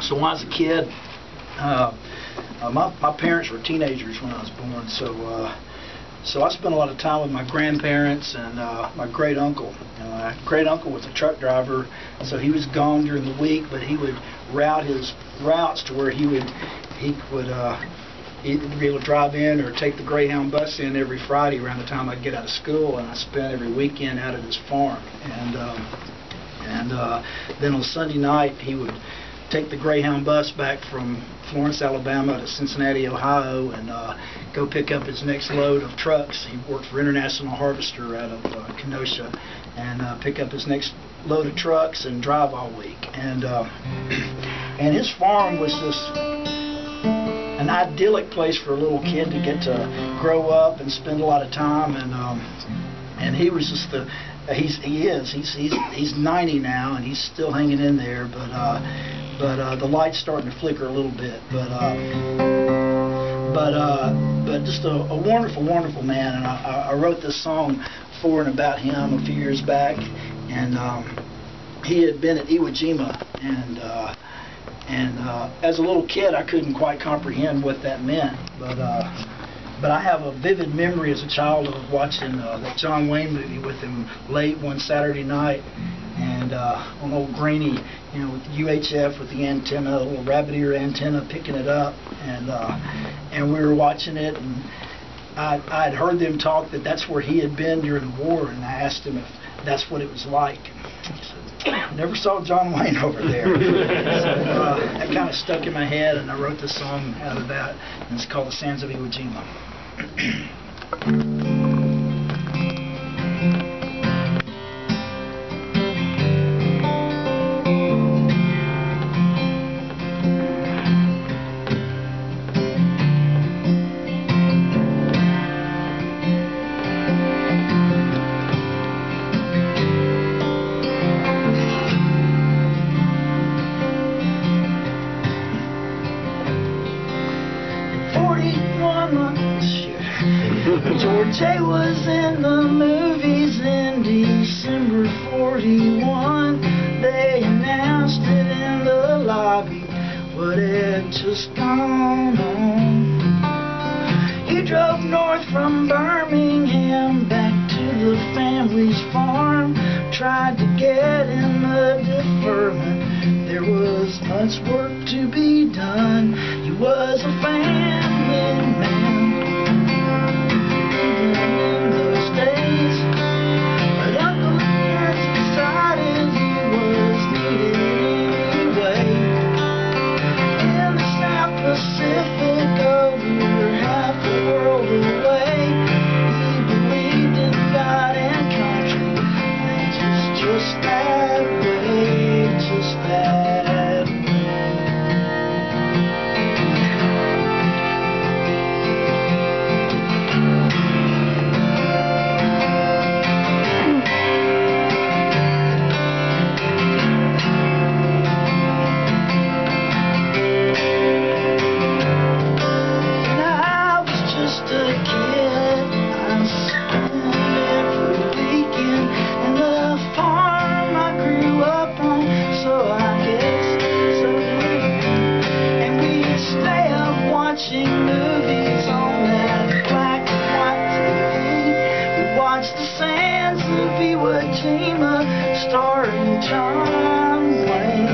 So when I was a kid, my parents were teenagers when I was born, so I spent a lot of time with my grandparents and my great uncle. My great uncle was a truck driver, so he was gone during the week, but he would route his routes to where he would either be able to drive in or take the Greyhound bus in every Friday around the time I'd get out of school, and I spent every weekend out at his farm. And then on Sunday night he would take the Greyhound bus back from Florence, Alabama to Cincinnati, Ohio, and go pick up his next load of trucks. He worked for International Harvester out of Kenosha, and pick up his next load of trucks and drive all week. And his farm was just an idyllic place for a little kid to get to grow up and spend a lot of time. And he was just he's 90 now, and he's still hanging in there, but the light's starting to flicker a little bit. But just a wonderful, wonderful man. And I wrote this song for and about him a few years back, and he had been at Iwo Jima, and as a little kid I couldn't quite comprehend what that meant, but I have a vivid memory as a child of watching that John Wayne movie with him late one Saturday night, and on old grainy, with the UHF with the antenna, a little rabbit ear antenna, picking it up, and we were watching it, and I'd heard them talk that that's where he had been during the war, and I asked him if that's what it was like. He said, "Never saw John Wayne over there." So that kind of stuck in my head, and I wrote this song out of that, and it's called "The Sands of Iwo Jima." George A. was in the movies in December '41. They announced it in the lobby, what had just gone on. He drove north from Birmingham back to the family's farm, tried to get in the deferment. There was much work to be done. He was a family man. Starring John Wayne.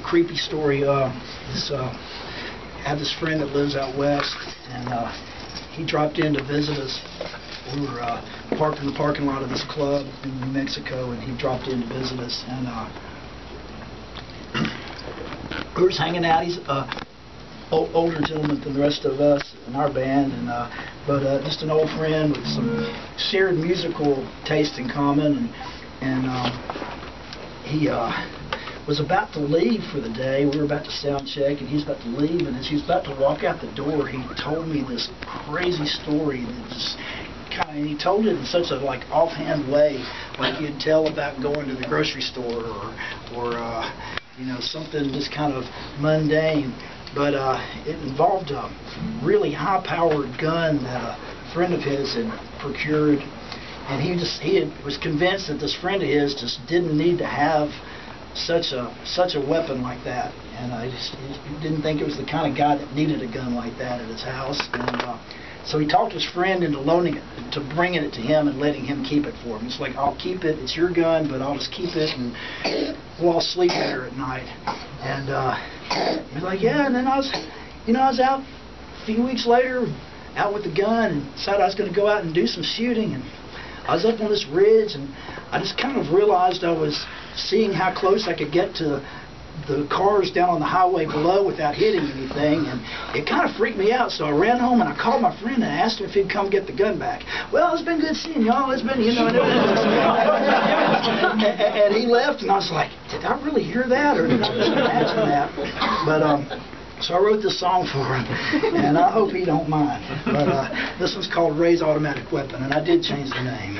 creepy story. I have this friend that lives out west, and he dropped in to visit us. We were parked in the parking lot of this club in New Mexico, and he dropped in to visit us, and we were just hanging out. He's older gentleman than the rest of us in our band, and but just an old friend with some shared musical taste in common, and he was about to leave for the day. We were about to sound check, and he's about to leave, and as he was about to walk out the door, he told me this crazy story that just and he told it in such a like offhand way, like you'd tell about going to the grocery store or you know, something just kind of mundane. But it involved a really high-powered gun that a friend of his had procured, and he was convinced that this friend of his just didn't need to have such a weapon like that, and he didn't think it was the kind of guy that needed a gun like that at his house, and so he talked his friend into loaning it, to bringing it to him and letting him keep it for him. It's like, I'll keep it, it's your gun, but I'll just keep it, and we'll all sleep better at night. And he was like, yeah, and then I was out a few weeks later, out with the gun, and decided I was going to go out and do some shooting, and I was up on this ridge, and I just kind of realized I was seeing how close I could get to the cars down on the highway below without hitting anything, and it kind of freaked me out, so I ran home and I called my friend and asked him if he'd come get the gun back. Well, it's been good seeing y'all, it's been, you know, and he left, and I was like, did I really hear that, or did I just imagine that? But so I wrote this song for him, and I hope he don't mind. But this one's called Ray's Automatic Weapon, and I did change the name.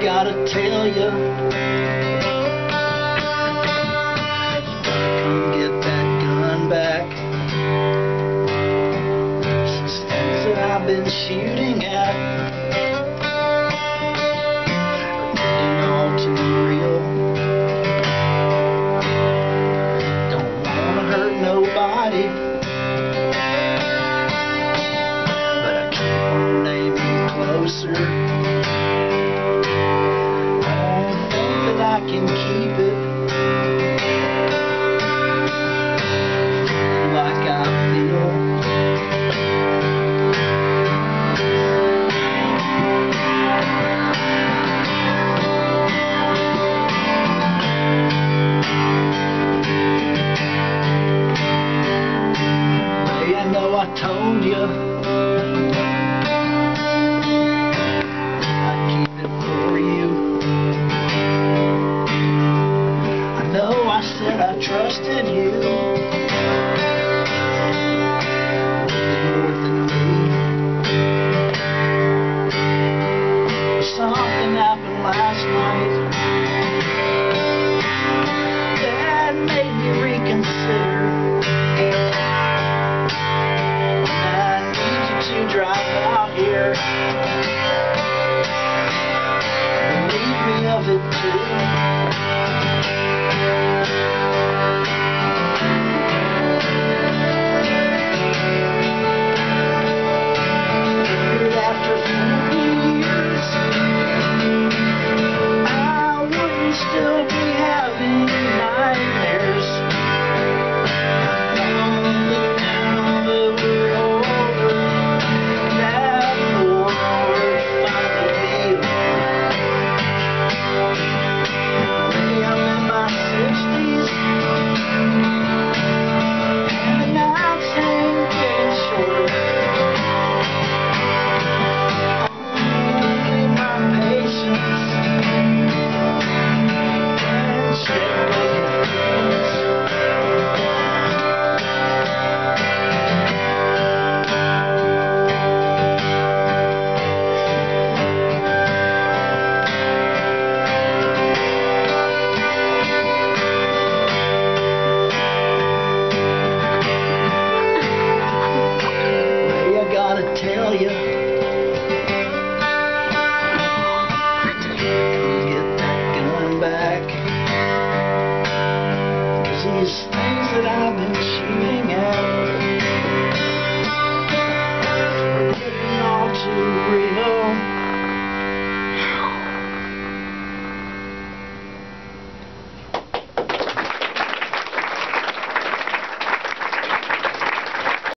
Gotta tell you, you gotta come get that gun back. Some things that I've been shooting at are getting all too real. Don't wanna hurt nobody, but I keep on aiming closer. I can keep it like I feel. Hey, I know I told you I'd keep it for you. I said I trusted you more than me. Something happened last night that made me reconsider. I need you to drive out here